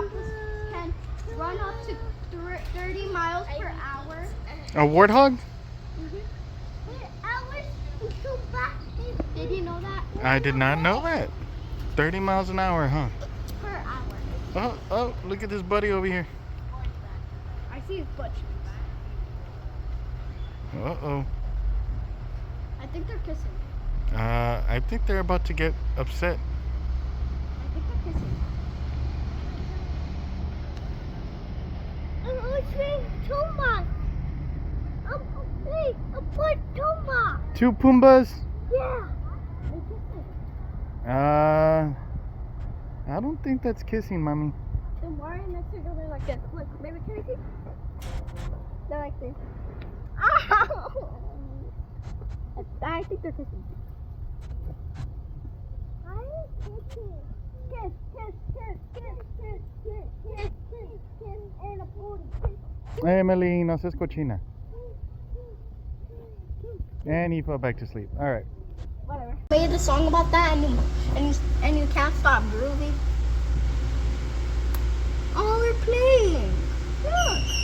can run up to 30 miles per hour. A warthog? Did you know that? I did not know that. 30 miles an hour, huh? Per hour. Oh, look at this buddy over here. I see his butt. Uh-oh. I think they're kissing. I think they're about to get upset. I think they're kissing. Two Pumbas? Yeah. I don't think that's kissing, mommy. Then why are next to each other like this? Look, maybe can you see? They're like this. I think they're kissing. Kiss, kiss, kiss, kiss, kiss, kiss, kiss, kiss, kiss, and a booty. Emily, no seas cochina. And he fell back to sleep. All right. Whatever. Made a song about that, and you can't stop grooving. Oh, we're playing. Look.